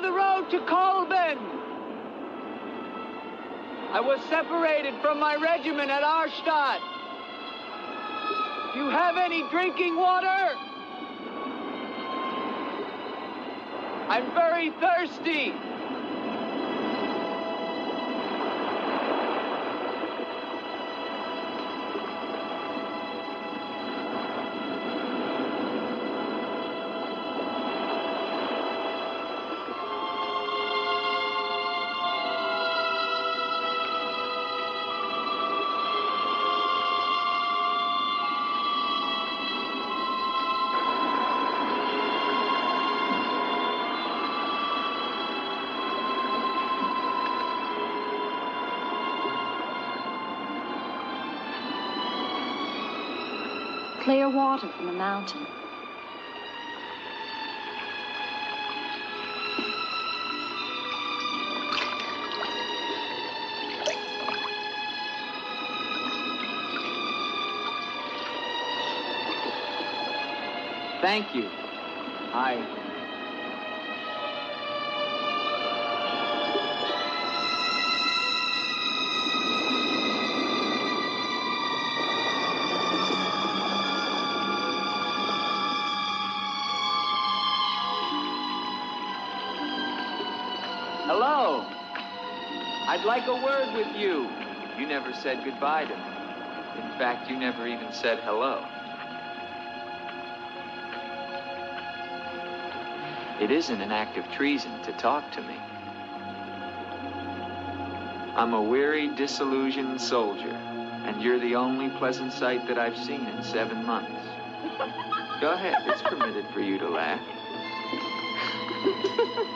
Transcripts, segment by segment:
the road to Colman. I was separated from my regiment at Arstadt. Do you have any drinking water? I'm very thirsty. Clear water from the mountain. Thank you. Hello. I'd like a word with you. You never said goodbye to me. In fact, you never even said hello. It isn't an act of treason to talk to me. I'm a weary, disillusioned soldier, and you're the only pleasant sight that I've seen in 7 months. Go ahead, it's permitted for you to laugh.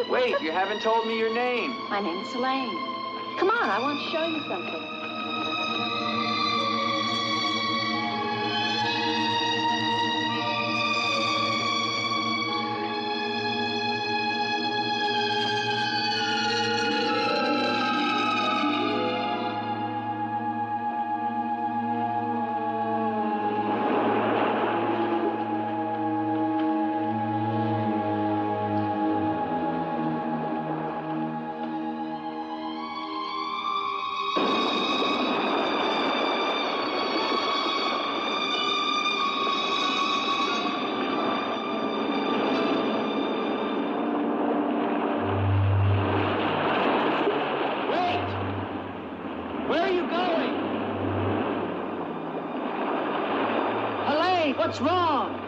Wait, you haven't told me your name. My name's Elaine. Come on, I want to show you something. What's wrong?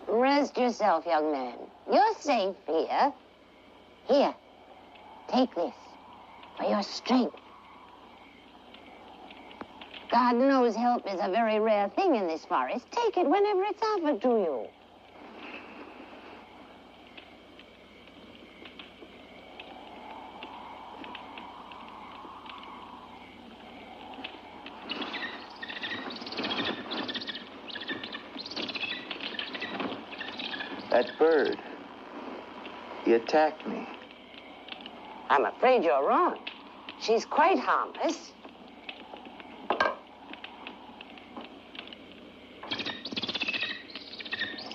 Rest yourself, young man. You're safe here. Here, take this for your strength. God knows help is a very rare thing in this forest. Take it whenever it's offered to you. That bird. He attacked me. I'm afraid you're wrong. She's quite harmless.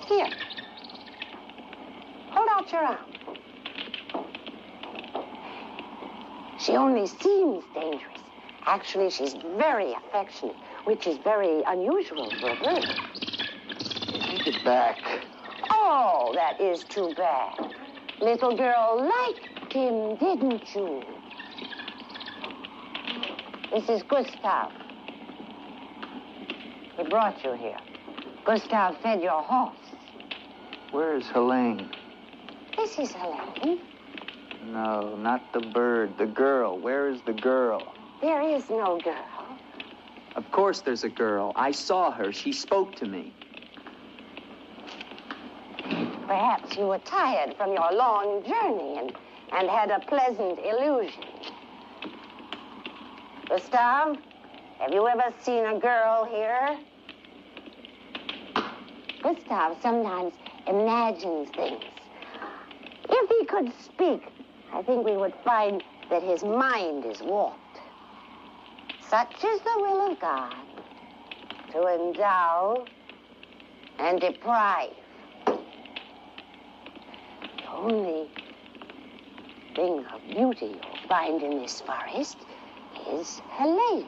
Here. Hold out your arm. She only seems dangerous. Actually, she's very affectionate, which is very unusual for a bird. Take it back. Oh, that is too bad. Little girl liked him, didn't you? This is Gustav. He brought you here. Gustav fed your horse. Where is Helene? This is Helene. No, not the bird. The girl. Where is the girl? There is no girl. Of course there's a girl. I saw her. She spoke to me. Perhaps you were tired from your long journey and had a pleasant illusion. Gustav, have you ever seen a girl here? Gustav sometimes imagines things. If he could speak, I think we would find that his mind is warped. Such is the will of God, to endow and deprive. The only thing of beauty you'll find in this forest is Helene.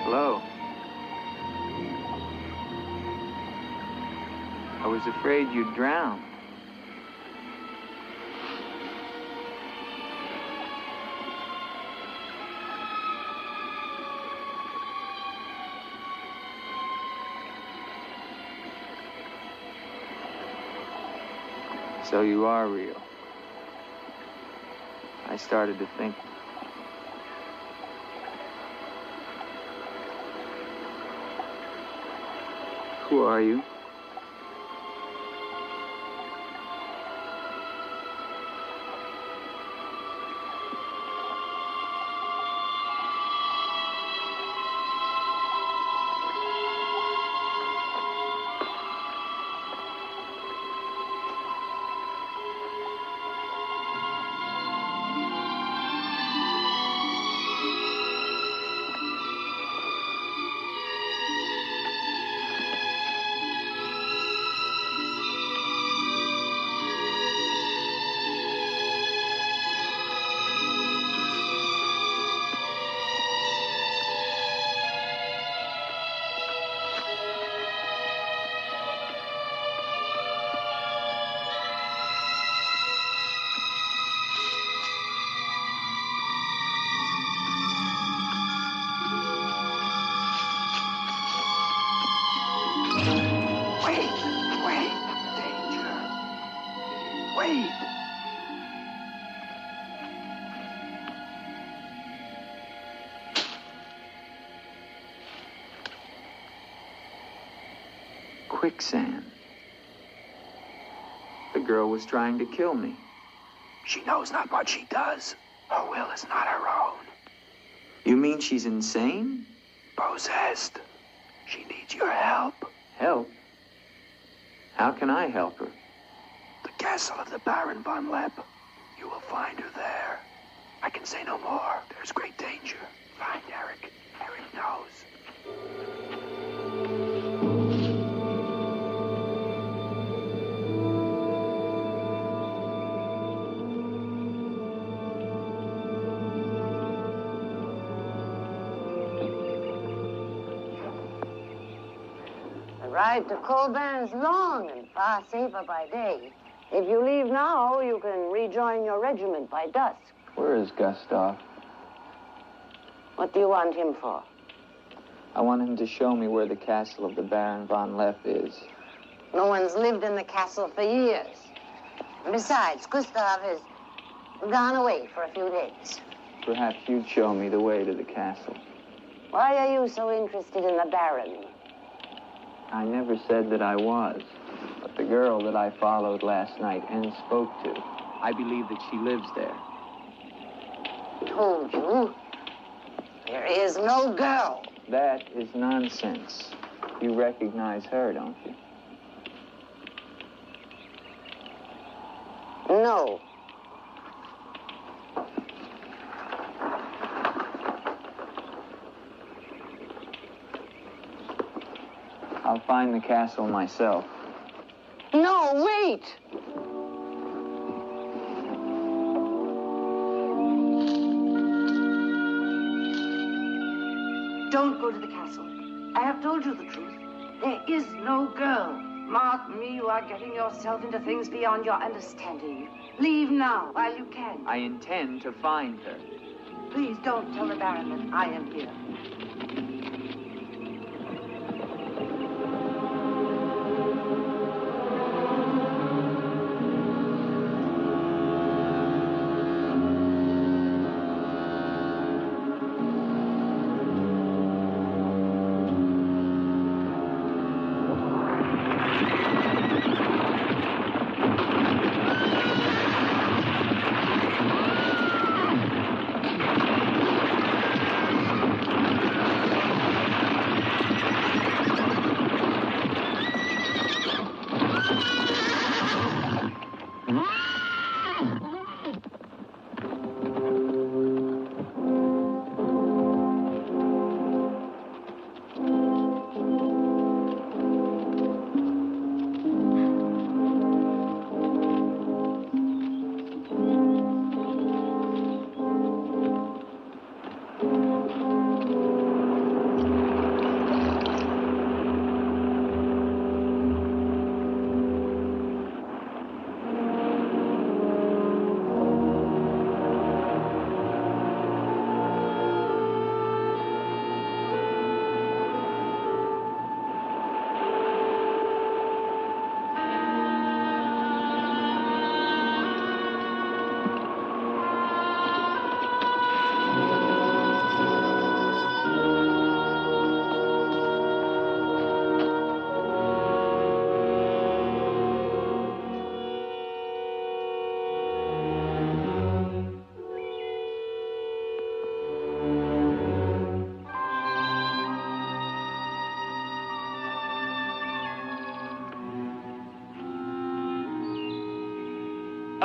Hello. I was afraid you'd drown. So you are real. I started to think. Who are you? quicksand. The girl was trying to kill me. She knows not what she does. Her will is not her own. You mean she's insane? Possessed. She needs your help. Help? How can I help her? The castle of the Baron von Lepp. You will find her there. I can say no more. There's great danger. Find Eric. Eric knows. The ride to Corman is long and far safer by day. If you leave now, you can rejoin your regiment by dusk. Where is Gustav? What do you want him for? I want him to show me where the castle of the Baron von Lepp is. No one's lived in the castle for years. And besides, Gustav has gone away for a few days. Perhaps you'd show me the way to the castle. Why are you so interested in the Baron? I never said that I was. But the girl that I followed last night and spoke to, I believe that she lives there. Told you. There is no girl. That is nonsense. You recognize her, don't you? No. I'll find the castle myself. No, wait! Don't go to the castle. I have told you the truth. There is no girl. Mark me, you are getting yourself into things beyond your understanding. Leave now, while you can. I intend to find her. Please don't tell the Baron that I am here.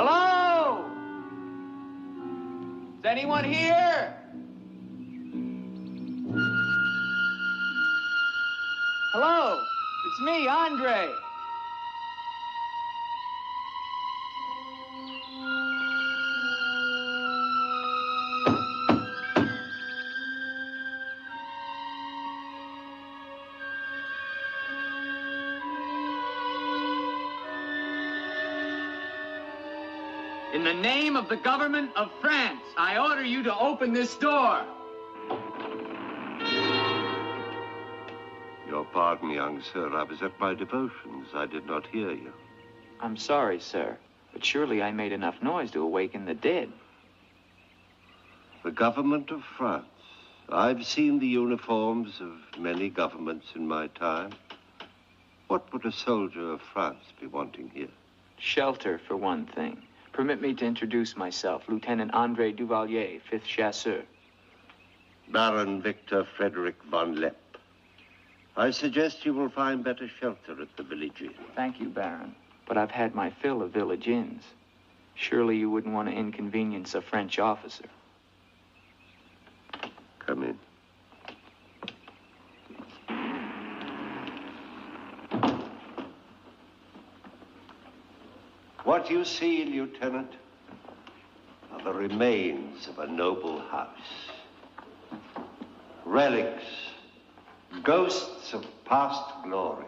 Hello? Is anyone here? Hello? It's me, Andre. In the name of the government of France, I order you to open this door. Your pardon, young sir. I was at my devotions. I did not hear you. I'm sorry, sir, but surely I made enough noise to awaken the dead. The government of France. I've seen the uniforms of many governments in my time. What would a soldier of France be wanting here? Shelter, for one thing. Permit me to introduce myself, Lieutenant André Duvalier, 5th Chasseur. Baron Victor Frederick von Lepp. I suggest you will find better shelter at the village inn. Thank you, Baron, but I've had my fill of village inns. Surely you wouldn't want to inconvenience a French officer. Come in. What you see, Lieutenant, are the remains of a noble house. Relics, ghosts of past glories.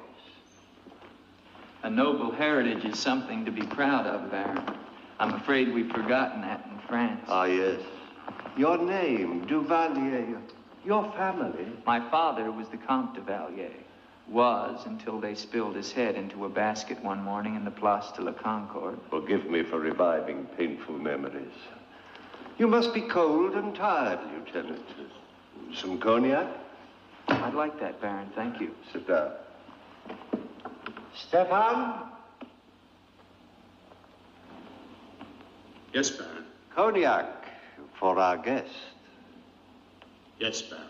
A noble heritage is something to be proud of, Baron. I'm afraid we've forgotten that in France. Ah, yes. Your name, Duvalier, your family. My father was the Comte de Valier. Was until they spilled his head into a basket one morning in the Place de la Concorde. Forgive me for reviving painful memories. You must be cold and tired, Lieutenant. Some cognac? I'd like that, Baron. Thank you. Sit down. Stefan? Yes, Baron. Cognac for our guest. Yes, Baron.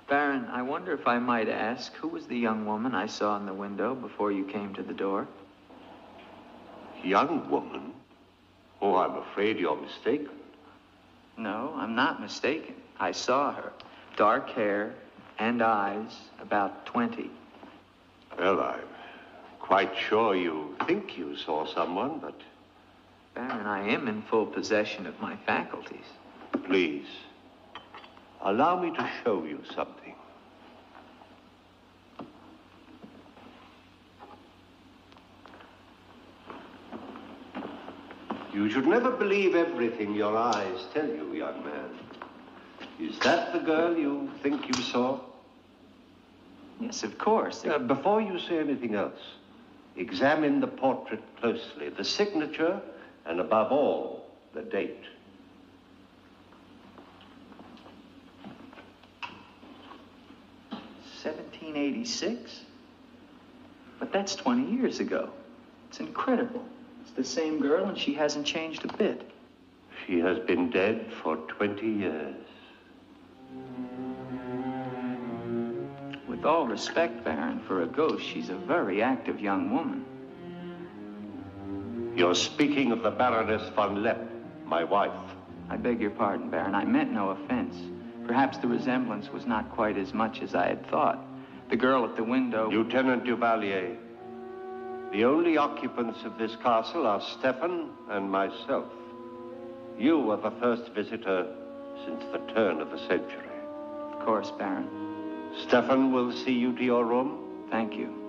Baron, I wonder if I might ask, who was the young woman I saw in the window before you came to the door? Young woman? Oh, I'm afraid you're mistaken. No, I'm not mistaken. I saw her. Dark hair and eyes, about 20. Well, I'm quite sure you think you saw someone, but... Baron, I am in full possession of my faculties. Please, allow me to show you something. You should never believe everything your eyes tell you, young man. Is that the girl you think you saw? Yes, of course. Before you say anything else, examine the portrait closely, the signature, and above all, the date. $1786? But that's 20 years ago. It's incredible. It's the same girl, and she hasn't changed a bit. She has been dead for 20 years. With all respect, Baron, for a ghost, she's a very active young woman. You're speaking of the Baroness von Lepp, my wife. I beg your pardon, Baron. I meant no offense. Perhaps the resemblance was not quite as much as I had thought. The girl at the window... Lieutenant Duvalier, the only occupants of this castle are Stefan and myself. You are the first visitor since the turn of the century. Of course, Baron. Stefan will see you to your room. Thank you.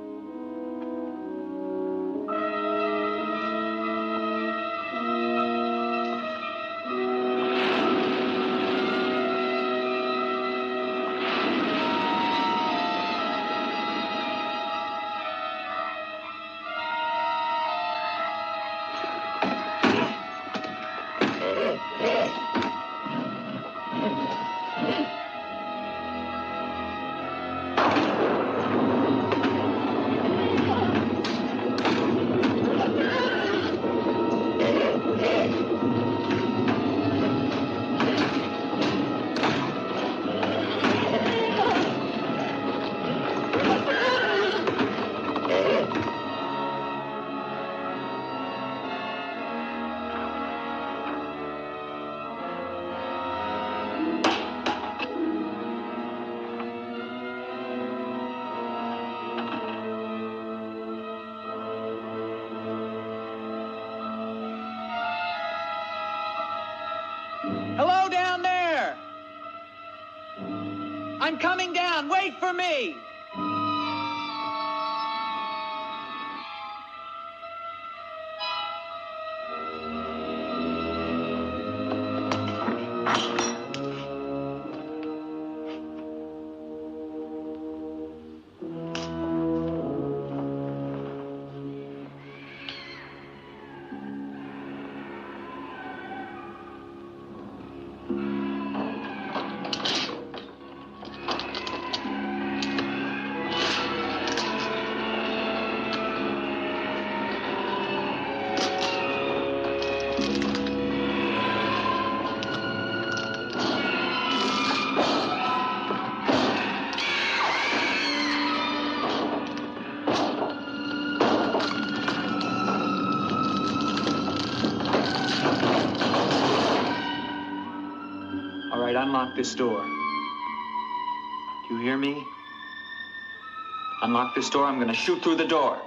Hello down there! I'm coming down. Wait for me! unlock this door. Do you hear me? Unlock this door, I'm gonna shoot through the door.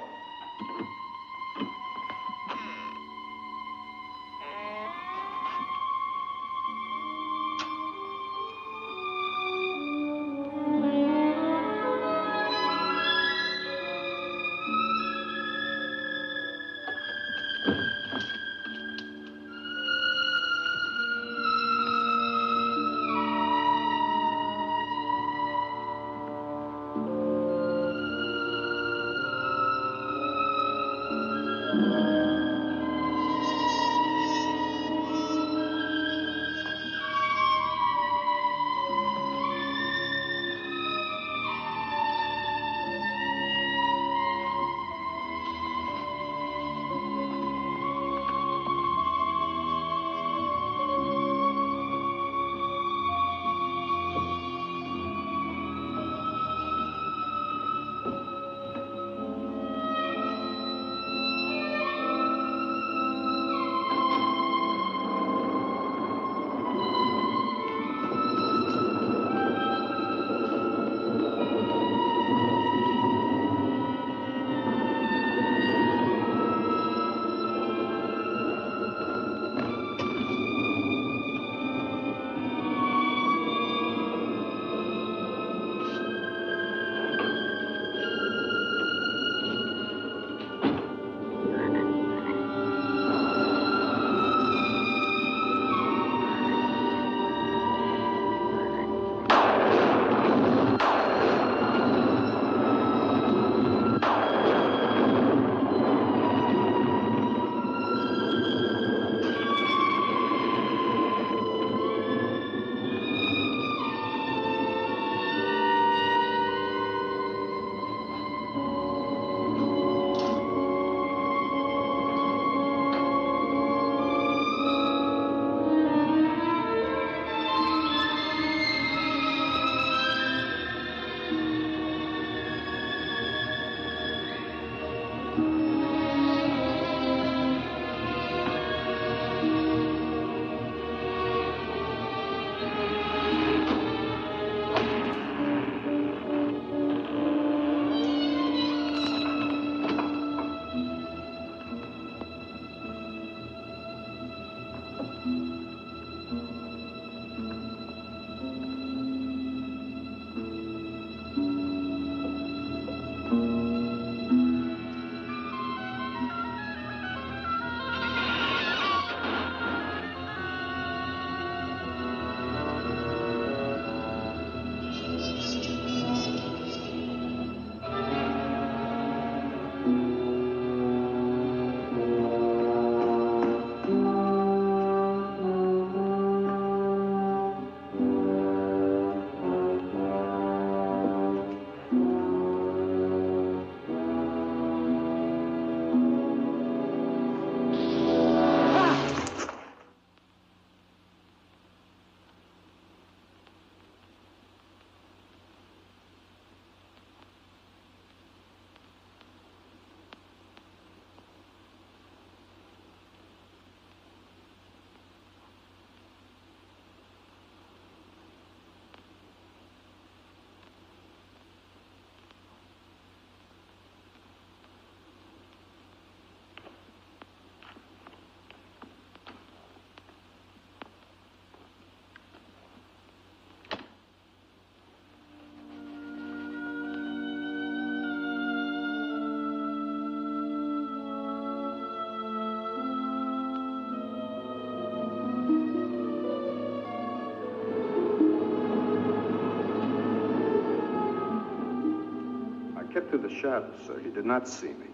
Through the shadows, sir. He did not see me.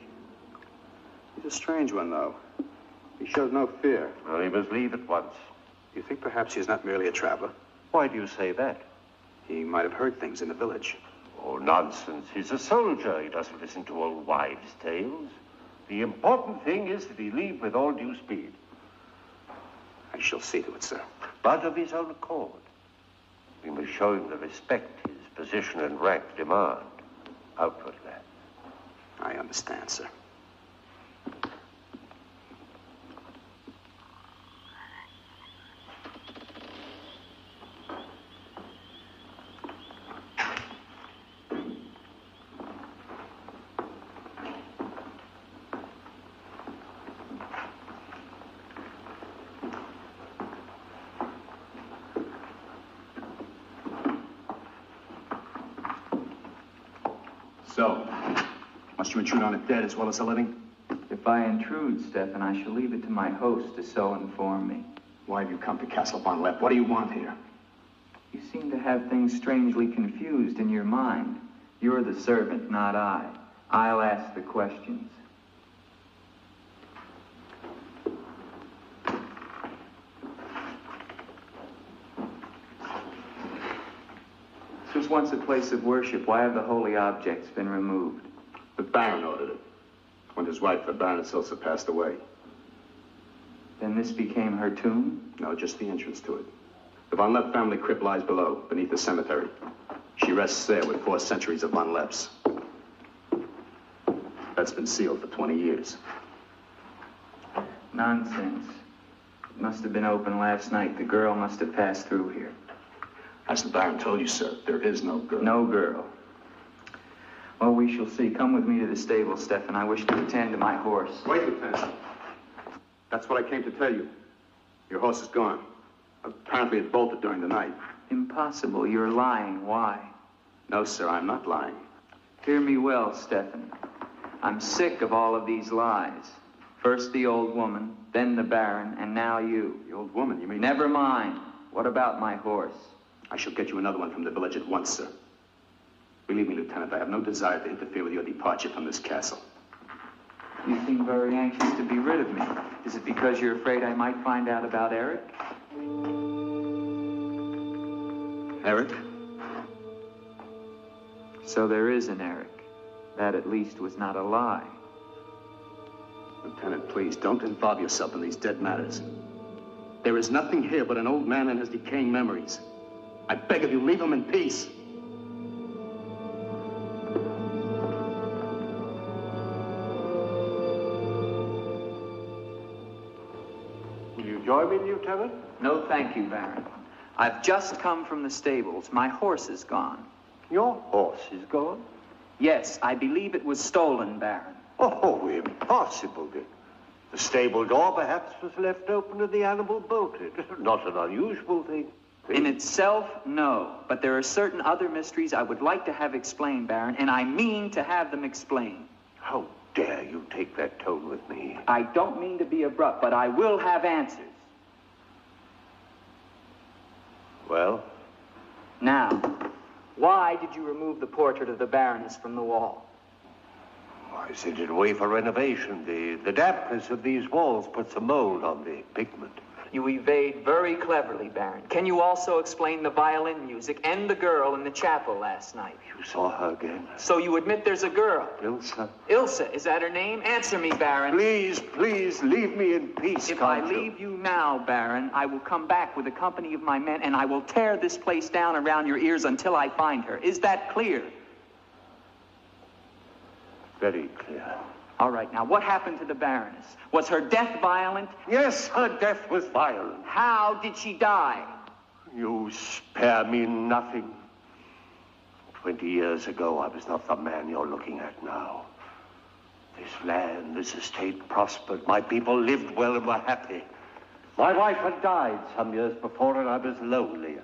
He's a strange one, though. He showed no fear. Well, he must leave at once. You think perhaps he's not merely a traveler? Why do you say that? He might have heard things in the village. Oh, nonsense. He's a soldier. He doesn't listen to old wives' tales. The important thing is that he leave with all due speed. I shall see to it, sir. But of his own accord. We must show him the respect his position and rank demand. Outwardly. I understand, sir. So, must you intrude on the dead as well as the living? If I intrude, Stefan, I shall leave it to my host to so inform me. Why have you come to Castle von Lepp? What do you want here? You seem to have things strangely confused in your mind. You're the servant, not I. I'll ask the questions. This was once a place of worship. Why have the holy objects been removed? The Baron ordered it. When his wife, the Baroness Ilsa, passed away. Then this became her tomb? No, just the entrance to it. The von Lepp family crypt lies below, beneath the cemetery. She rests there with 4 centuries of von Lepps. That's been sealed for 20 years. Nonsense. It must have been open last night. The girl must have passed through here. As the Baron told you, sir, there is no girl. No girl. Well, we shall see. Come with me to the stable, Stefan. I wish to attend to my horse. Wait, Lieutenant. That's what I came to tell you. Your horse is gone. Apparently it bolted during the night. Impossible. You're lying. Why? No, sir, I'm not lying. Hear me well, Stefan. I'm sick of all of these lies. First the old woman, then the Baron, and now you. The old woman, you mean? Never mind. What about my horse? I shall get you another one from the village at once, sir. Believe me, Lieutenant, I have no desire to interfere with your departure from this castle. You seem very anxious to be rid of me. Is it because you're afraid I might find out about Eric? Eric? So there is an Eric. That at least was not a lie. Lieutenant, please, don't involve yourself in these dead matters. There is nothing here but an old man and his decaying memories. I beg of you, leave him in peace. Will you join me, Lieutenant? No, thank you, Baron. I've just come from the stables. My horse is gone. Your horse is gone? Yes, I believe it was stolen, Baron. Oh, impossible, Dick. The stable door perhaps was left open and the animal bolted. Not an unusual thing. In itself, no. But there are certain other mysteries I would like to have explained, Baron, and I mean to have them explained. How dare you take that tone with me? I don't mean to be abrupt, but I will have answers. Well? Now, why did you remove the portrait of the Baroness from the wall? I sent it away for renovation. The dampness of these walls puts a mold on the pigment. You evade very cleverly, Baron. Can you also explain the violin music and the girl in the chapel last night? You saw her again? So you admit there's a girl? Ilsa. Ilsa, is that her name? Answer me, Baron. Please, please, leave me in peace, If I leave you now, Baron, I will come back with a company of my men and I will tear this place down around your ears until I find her. Is that clear? Very clear. All right, now, what happened to the Baroness? Was her death violent? Yes, her death was violent. How did she die? You spare me nothing. 20 years ago, I was not the man you're looking at now. This land, this estate prospered. My people lived well and were happy. My wife had died some years before, and I was lonely.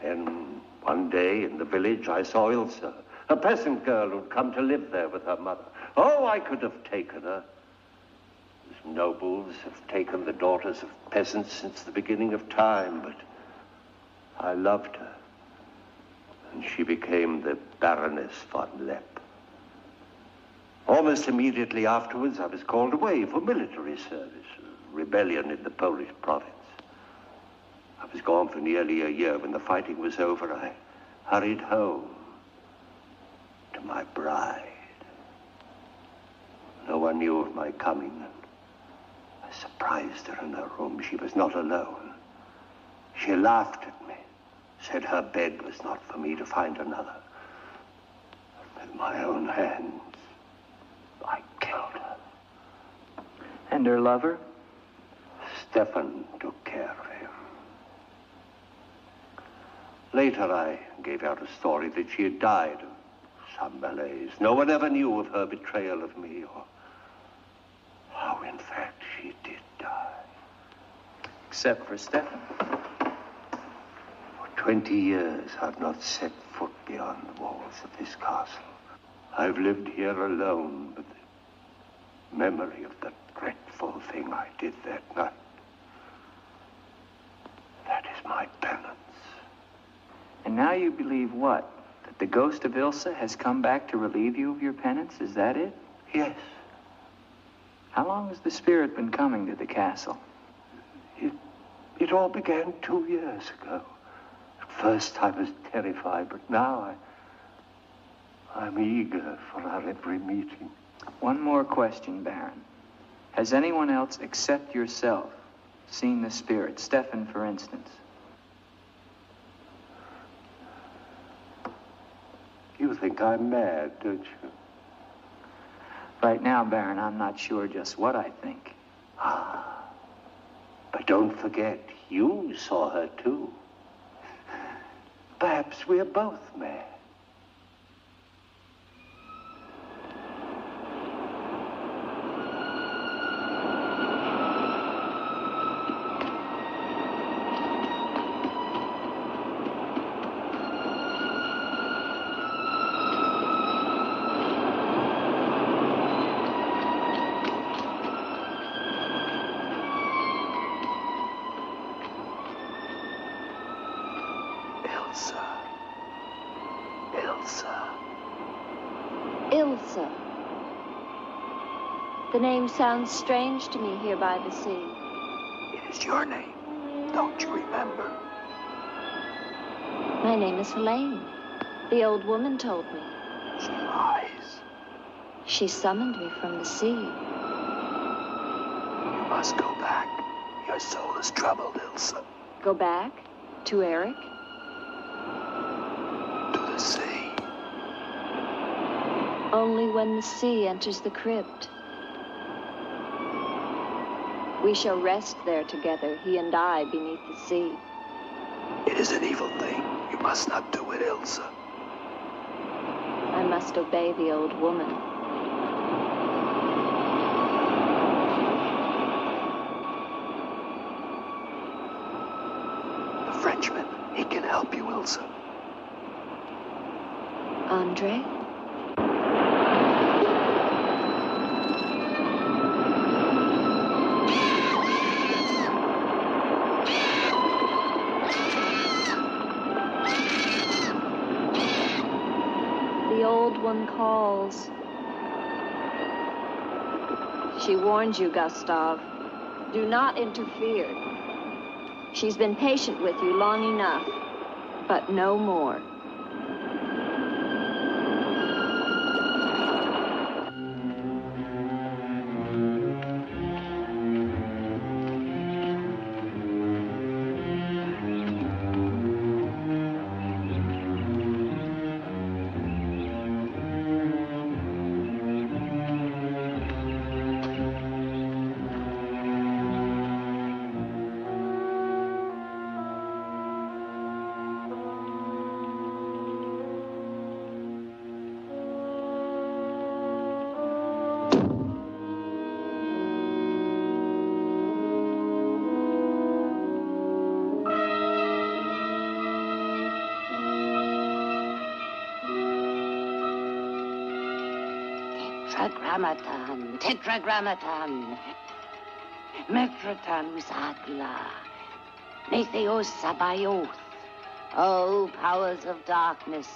Then, one day in the village, I saw Ilsa, a peasant girl who'd come to live there with her mother. Oh, I could have taken her. As nobles have taken the daughters of peasants since the beginning of time, but I loved her. And she became the Baroness von Lepp. Almost immediately afterwards, I was called away for military service, a rebellion in the Polish province. I was gone for nearly a year. When the fighting was over, I hurried home to my bride. No one knew of my coming, and I surprised her in her room. She was not alone. She laughed at me, said her bed was not for me to find another. With my own hands, I killed her. And her lover? Stefan took care of him. Later, I gave out a story that she had died of some malaise. No one ever knew of her betrayal of me, or how, in fact, she did die. Except for Stefan. For 20 years, I've not set foot beyond the walls of this castle. I've lived here alone with the memory of the dreadful thing I did that night. That is my penance. And now you believe what? That the ghost of Ilsa has come back to relieve you of your penance? Is that it? Yes. How long has the spirit been coming to the castle? It all began 2 years ago. At first I was terrified, but now I'm eager for our every meeting. One more question, Baron. Has anyone else except yourself seen the spirit? Stefan, for instance. You think I'm mad, don't you? Right now, Baron, I'm not sure just what I think. But don't forget, you saw her too. Perhaps we're both mad. Ilsa. The name sounds strange to me here by the sea. It is your name. Don't you remember? My name is Helene. The old woman told me. She lies. She summoned me from the sea. You must go back. Your soul is troubled, Ilsa. Go back? To Eric? To the sea. Only when the sea enters the crypt. We shall rest there together, he and I, beneath the sea. It is an evil thing. You must not do it, Ilsa. I must obey the old woman. The Frenchman, he can help you, Ilsa. Andre? The old one calls. She warns you, Gustav. Do not interfere. She's been patient with you long enough, but no more. Tetragrammaton, tetragrammaton. Metroton usagla. Metheos sabayoth. O powers of darkness,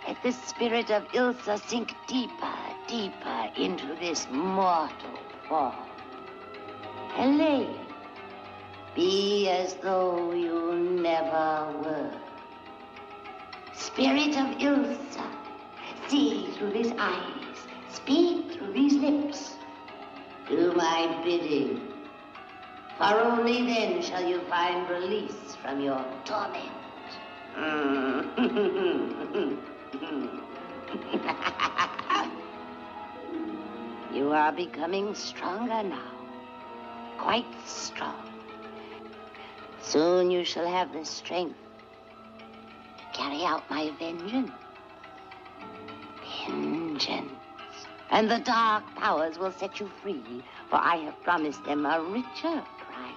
let the spirit of Ilsa sink deeper, deeper into this mortal form. Helene, be as though you never were. Spirit of Ilsa, see through these eyes. Speak through these lips. Do my bidding. For only then shall you find release from your torment. You are becoming stronger now. Quite strong. Soon you shall have the strength to carry out my vengeance. Vengeance. And the dark powers will set you free, for I have promised them a richer prize.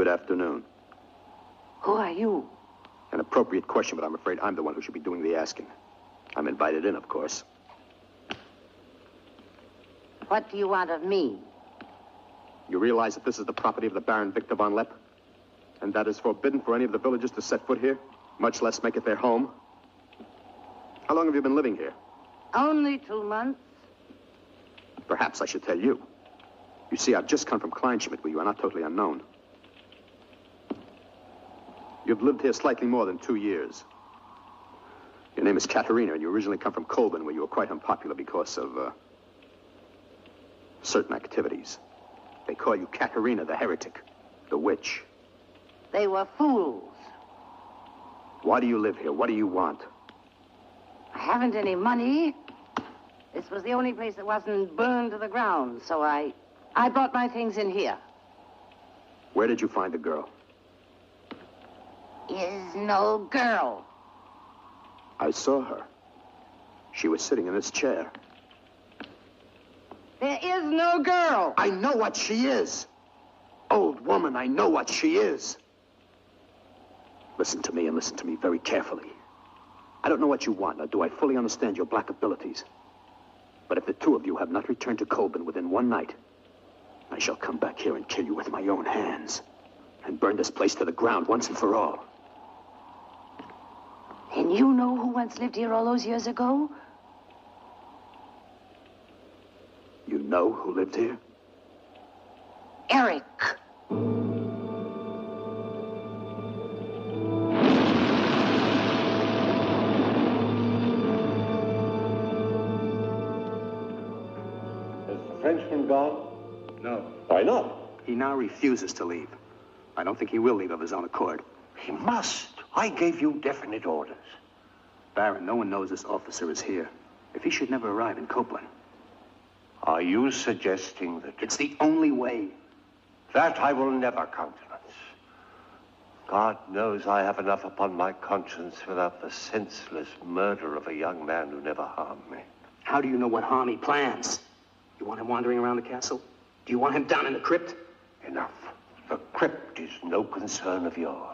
Good afternoon. Who are you? An appropriate question, but I'm afraid I'm the one who should be doing the asking. I'm invited in, of course. What do you want of me? You realize that this is the property of the Baron Victor von Lepp? And that is forbidden for any of the villagers to set foot here, much less make it their home? How long have you been living here? Only 2 months. Perhaps I should tell you. You see, I've just come from Kleinschmidt, where you are not totally unknown. You've lived here slightly more than 2 years. Your name is Katerina, and you originally come from Colburn, where you were quite unpopular because of, certain activities. They call you Katerina the heretic, the witch. They were fools. Why do you live here? What do you want? I haven't any money. This was the only place that wasn't burned to the ground, so I brought my things in here. Where did you find the girl? Is no girl. I saw her. She was sitting in this chair. There is no girl. I know what she is. Old woman, I know what she is. Listen to me, and listen to me very carefully. I don't know what you want, nor do I fully understand your black abilities. But if the two of you have not returned to Colburn within one night, I shall come back here and kill you with my own hands, and burn this place to the ground once and for all. And you know who once lived here all those years ago? You know who lived here? Eric. Has the Frenchman gone? No. Why not? He now refuses to leave. I don't think he will leave of his own accord. He must. I gave you definite orders. Baron, no one knows this officer is here. If he should never arrive in Copeland. Are you suggesting that... It's the only way. That I will never countenance. God knows I have enough upon my conscience without the senseless murder of a young man who never harmed me. How do you know what harm he plans? You want him wandering around the castle? Do you want him down in the crypt? Enough. The crypt is no concern of yours.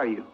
are you?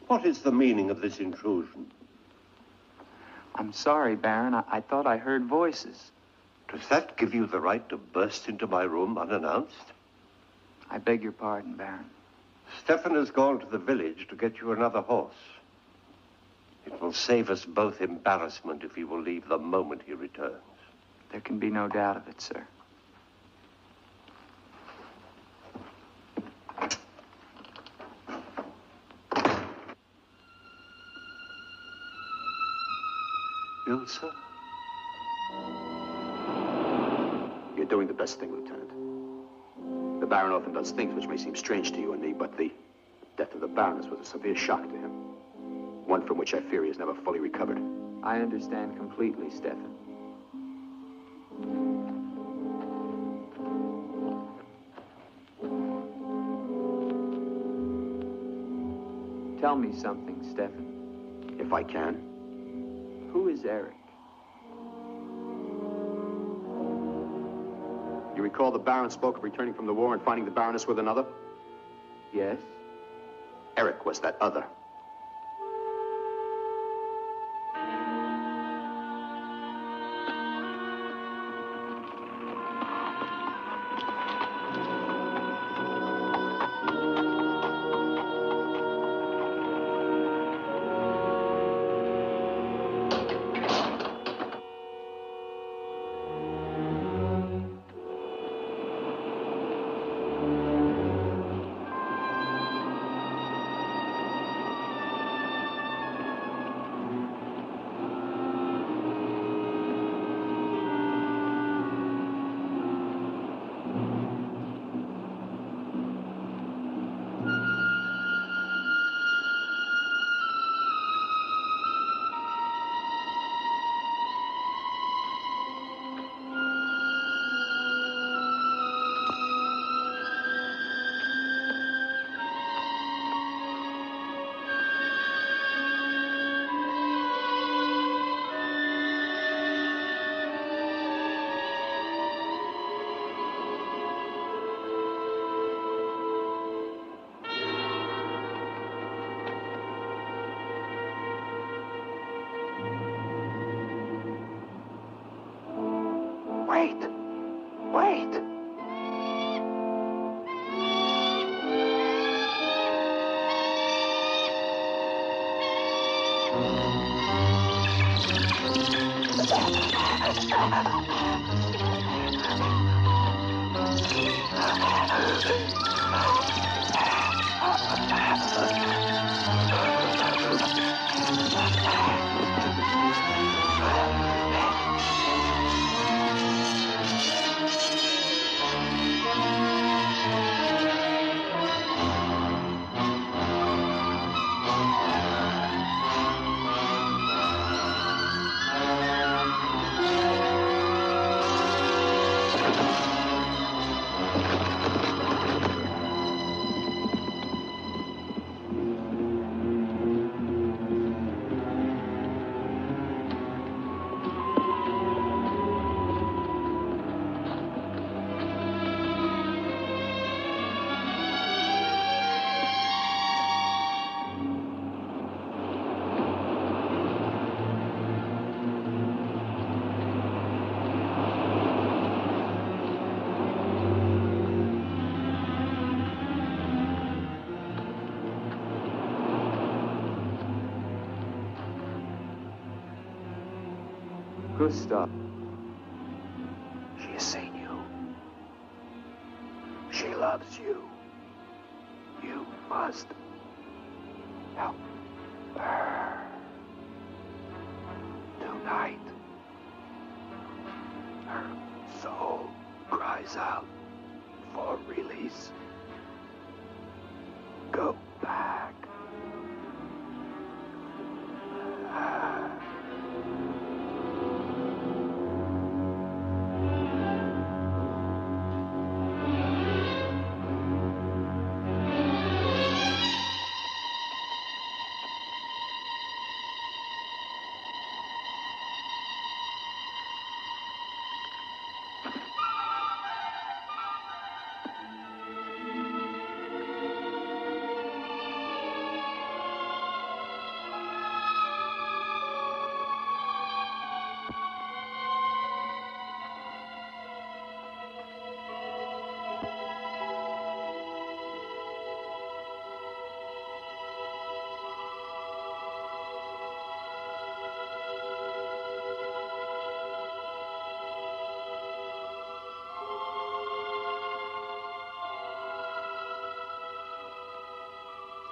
What is the meaning of this intrusion? I'm sorry, Baron. I thought I heard voices. Does that give you the right to burst into my room unannounced? I beg your pardon, Baron. Stefan has gone to the village to get you another horse. It will save us both embarrassment if he will leave the moment he returns. There can be no doubt of it, sir. Ilsa? You're doing the best thing, Lieutenant. The Baron often does things which may seem strange to you and me, but the death of the Baroness was a severe shock to him. One from which I fear he has never fully recovered. I understand completely, Stefan. Tell me something, Stefan. If I can. Who is Eric? You recall the Baron spoke of returning from the war and finding the Baroness with another? Yes. Eric was that other. Wait! Gustav. She has seen you. She loves you. You must help her. Tonight, her soul cries out for release. Go back.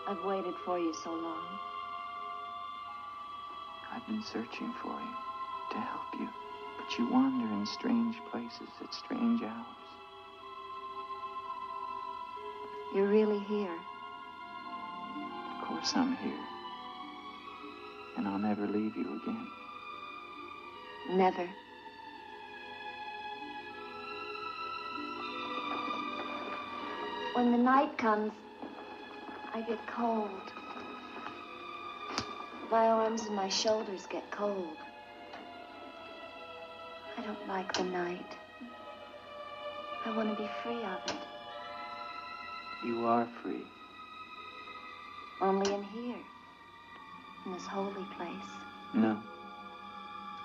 I've waited for you so long. I've been searching for you, to help you. But you wander in strange places at strange hours. You're really here. Of course I'm here. And I'll never leave you again. Never. When the night comes, I get cold. My arms and my shoulders get cold. I don't like the night. I want to be free of it. You are free. Only in here, in this holy place. No.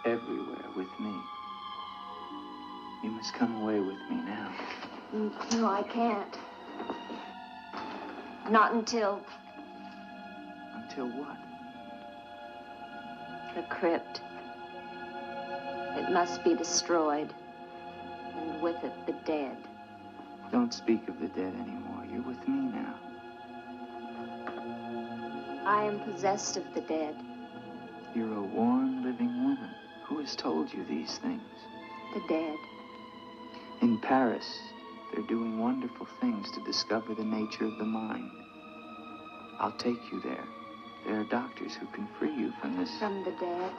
Everywhere with me. You must come away with me now. No, I can't. Not until... Until what? The crypt. It must be destroyed. And with it, the dead. Don't speak of the dead anymore. You're with me now. I am possessed of the dead. You're a warm, living woman. Who has told you these things? The dead. In Paris, they're doing wonderful things to discover the nature of the mind. I'll take you there. There are doctors who can free you from this. From the dead?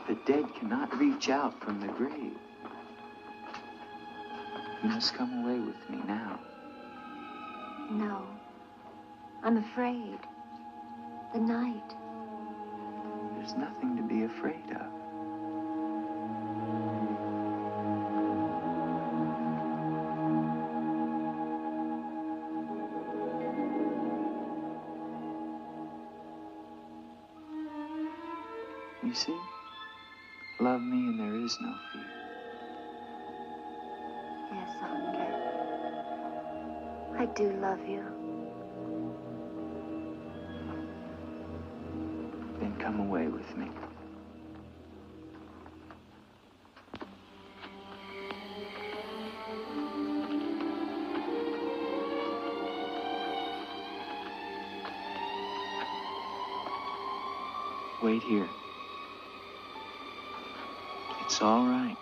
The dead cannot reach out from the grave. You must come away with me now. No. I'm afraid. The night. There's nothing to be afraid of. You see? Love me and there is no fear. Yes, Andre. I do love you. Then come away with me. Wait here. It's all right.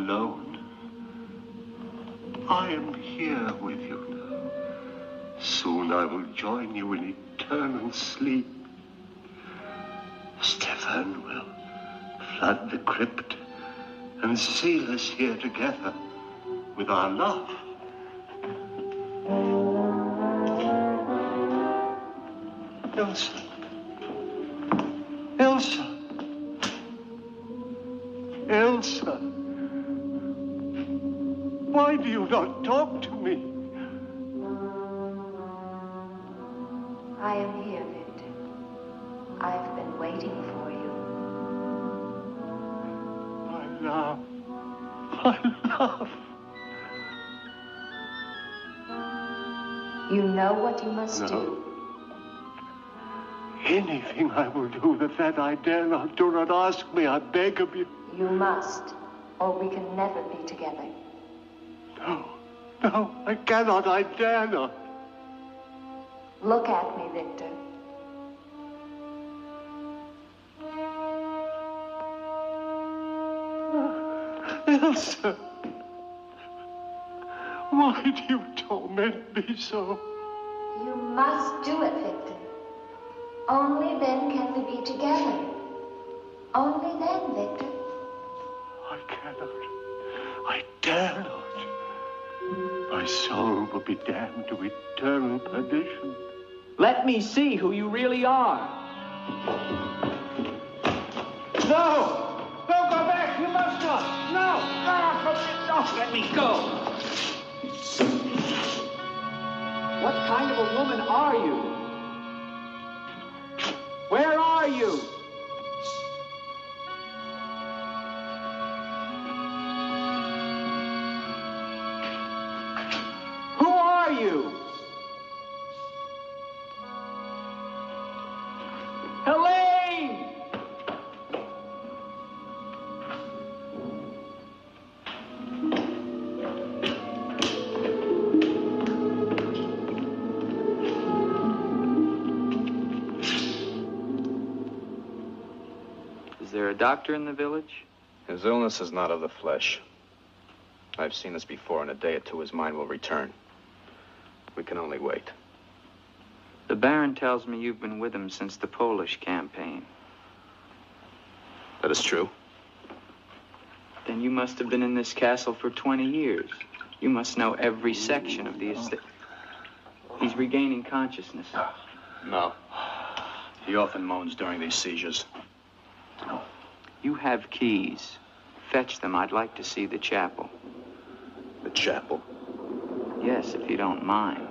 alone. I am here with you now. Soon I will join you in eternal sleep. Stefan will flood the crypt and seal us here together with our love. Elsa. Elsa. Elsa. Why do you not talk to me? I am here, Victor. I've been waiting for you. My love. My love. You know what you must No. do. Anything I will do that I dare not. Do not ask me, I beg of you. You must, or we can never be together. No, I cannot, I dare not. Look at me, Victor. Elsa, why do you torment me so? You must do it, Victor. Only then can we be together. Only then, Victor. I cannot. I dare not. My soul will be damned to eternal perdition. Let me see who you really are. No! Don't go back! You must not! No! Don't let me go! What kind of a woman are you? Where are you? Who are you? Helene! Is there a doctor in the village? His illness is not of the flesh. I've seen this before. In a day or two, his mind will return. We can only wait. The Baron tells me you've been with him since the Polish campaign. That is true. Then you must have been in this castle for 20 years. You must know every section of the estate. He's regaining consciousness. No. He often moans during these seizures. You have keys. Fetch them. I'd like to see the chapel. The chapel? Yes, if you don't mind.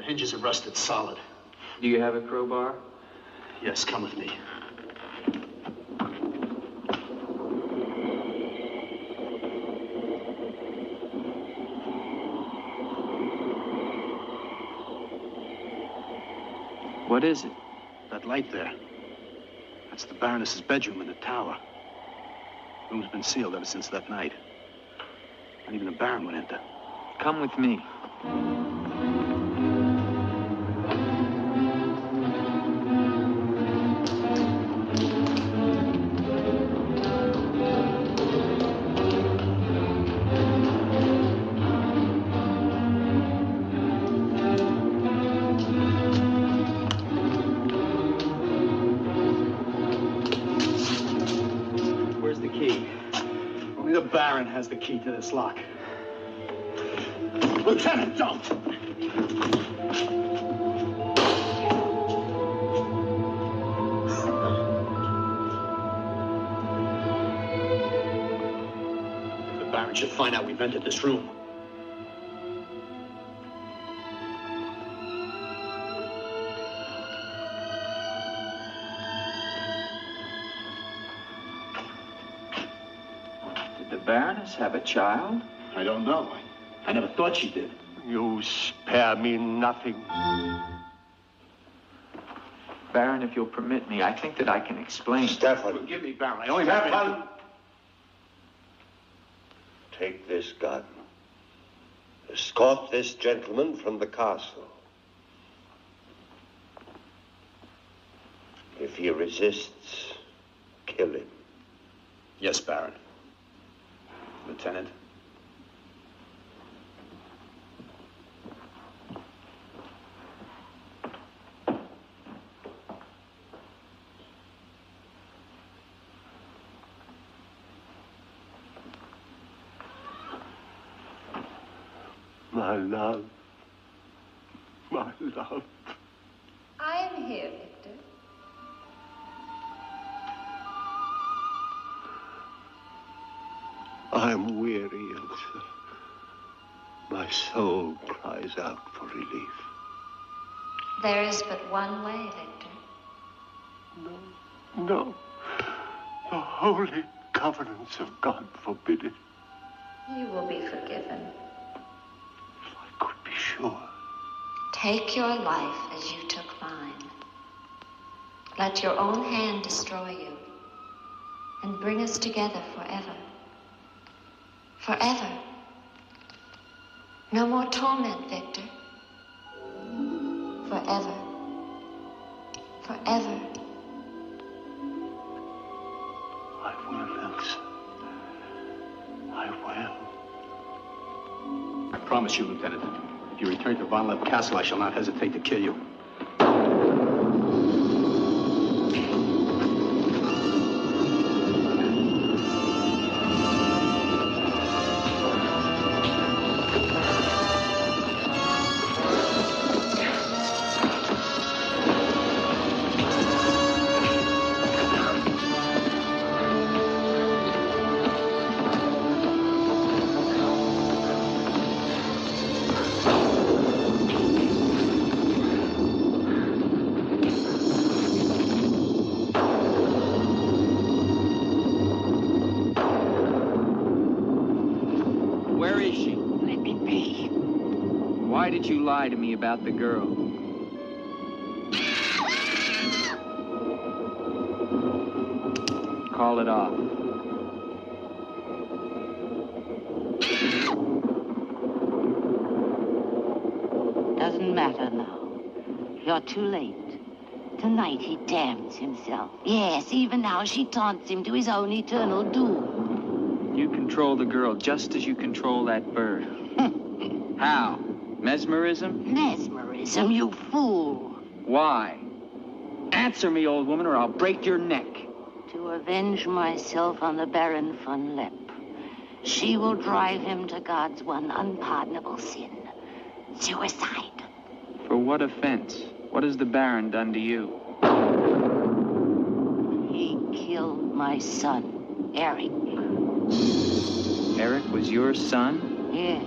Hinges are rusted solid. Do you have a crowbar? Yes, come with me. What is it? That light there. That's the Baroness's bedroom in the tower. The room's been sealed ever since that night. Not even the Baron would enter. Come with me. Only the Baron has the key to this lock. Lieutenant, don't! If the Baron should find out we've entered this room. Baroness have a child? I don't know. I never thought she did. You spare me nothing. Baron, if you'll permit me, I think that I can explain. Stefan. Forgive me, Baron. I only have Stefan! Take this gun. Escort this gentleman from the castle. If he resists, kill him. Yes, Baron. Lieutenant. My love. My love. I am here, Victor. I'm weary, Elsa. My soul cries out for relief. There is but one way, Victor. No, no. The holy covenants of God forbid it. You will be forgiven. If I could be sure. Take your life as you took mine. Let your own hand destroy you and bring us together forever. Forever. No more torment, Victor. Forever. Forever. I will, Elsa. I will. I promise you, Lieutenant. If you return to Von Lepp Castle, I shall not hesitate to kill you. Why did you lie to me about the girl? Call it off. Doesn't matter now. You're too late. Tonight he damns himself. Yes, even now she taunts him to his own eternal doom. You control the girl just as you control that bird. How? Mesmerism? Mesmerism, you fool. Why? Answer me, old woman, or I'll break your neck. To avenge myself on the Baron von Lepp. She will drive him to God's one unpardonable sin. Suicide. For what offense? What has the Baron done to you? He killed my son, Eric. Eric was your son? Yes.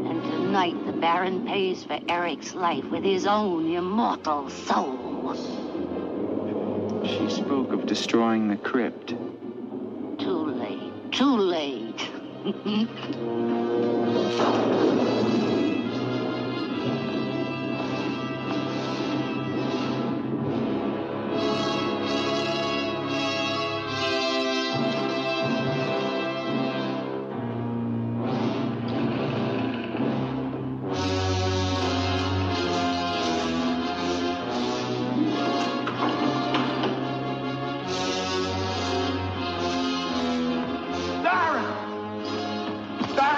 And tonight the Baron pays for Eric's life with his own immortal soul. She spoke of destroying the crypt. Too late. Too late.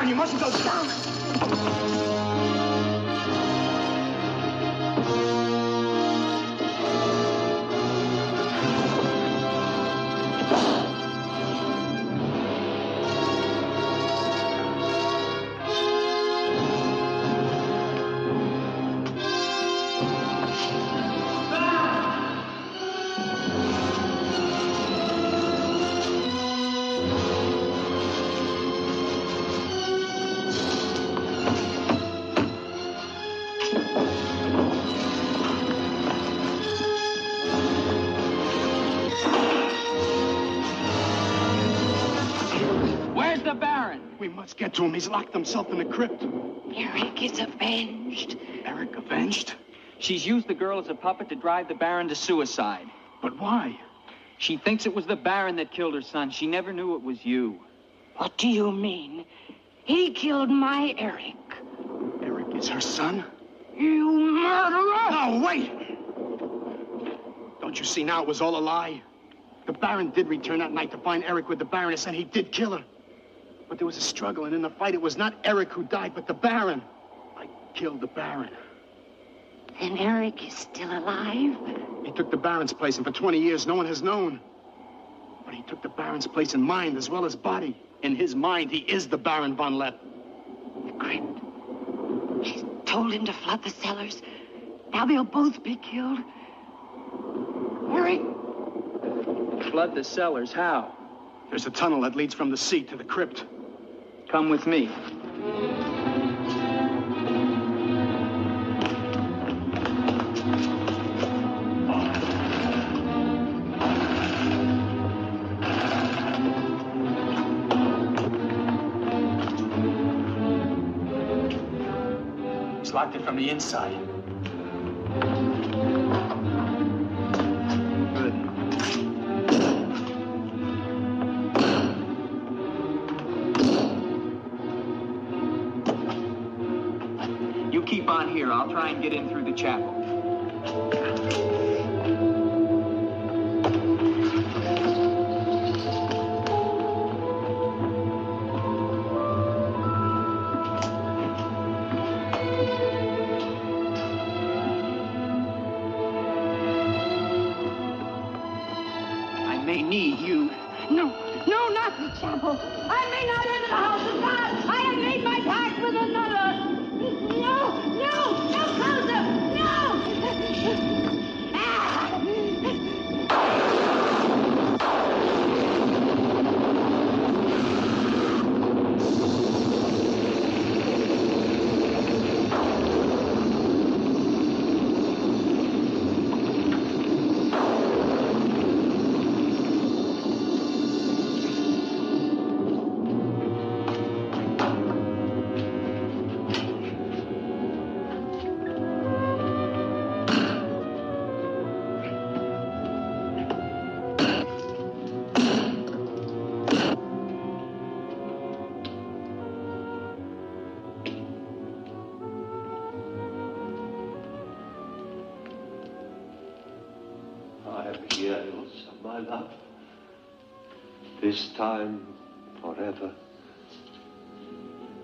You mustn't go down. We must get to him. He's locked himself in the crypt. Eric is avenged. Eric avenged? She's used the girl as a puppet to drive the Baron to suicide. But why? She thinks it was the Baron that killed her son. She never knew it was you. What do you mean? He killed my Eric. Eric is her son? You murderer! No, wait! Don't you see now it was all a lie? The Baron did return that night to find Eric with the Baroness, and he did kill her. But there was a struggle, and in the fight, it was not Eric who died, but the Baron. I killed the Baron. Then Eric is still alive? He took the Baron's place, and for 20 years, no one has known. But he took the Baron's place in mind as well as body. In his mind, he is the Baron von Lepp. The crypt. She's told him to flood the cellars. Now they'll both be killed. Eric! Flood the cellars? How? There's a tunnel that leads from the sea to the crypt. Come with me. He's locked it from the inside. Keep on here. I'll try and get in through the chapel. I may need you. No, not the chapel. I may not enter the house of God. I have made my pact with another. No closer! No! My love, this time forever.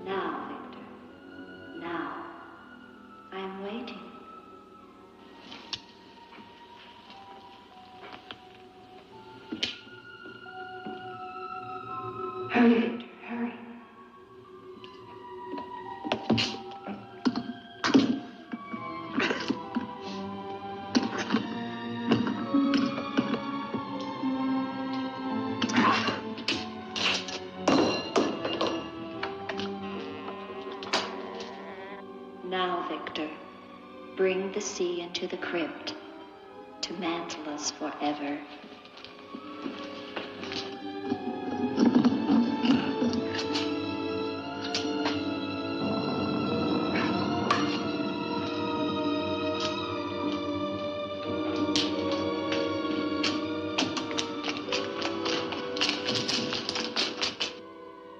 Now, Victor, now, I'm waiting. Hurry, Victor, hurry. Now, Victor, bring the sea into the crypt to mantle us forever.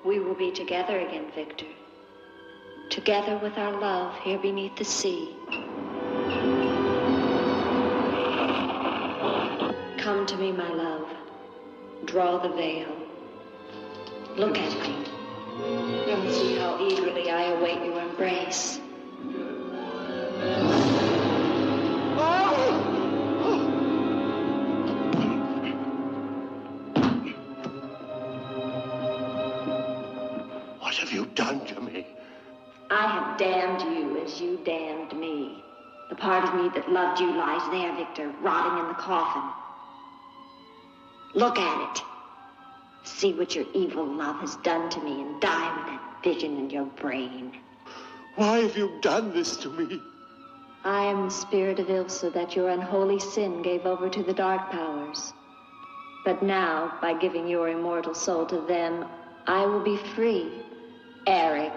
We will be together again, Victor. Together with our love here beneath the sea. Come to me, my love. Draw the veil. Look at me. And see how eagerly I await your embrace. What have you done to me? I have damned you as you damned me. The part of me that loved you lies there, Victor, rotting in the coffin. Look at it. See what your evil love has done to me and die with that vision in your brain. Why have you done this to me? I am the spirit of Ilsa that your unholy sin gave over to the dark powers. But now, by giving your immortal soul to them, I will be free Eric.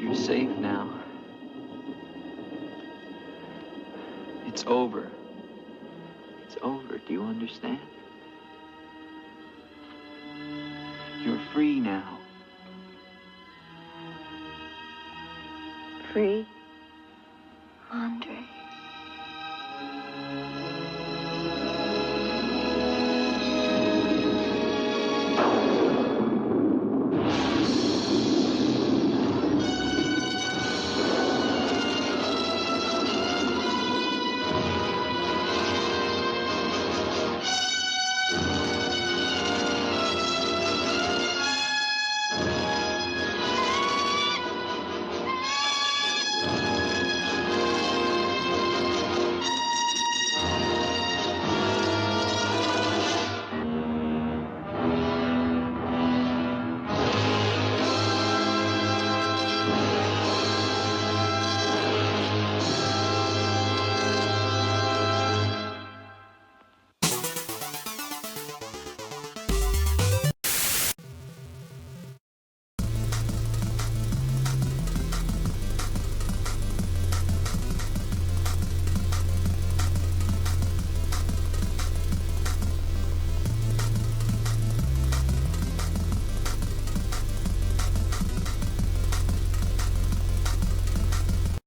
You're safe now. It's over. It's over. Do you understand? You're free now. Free?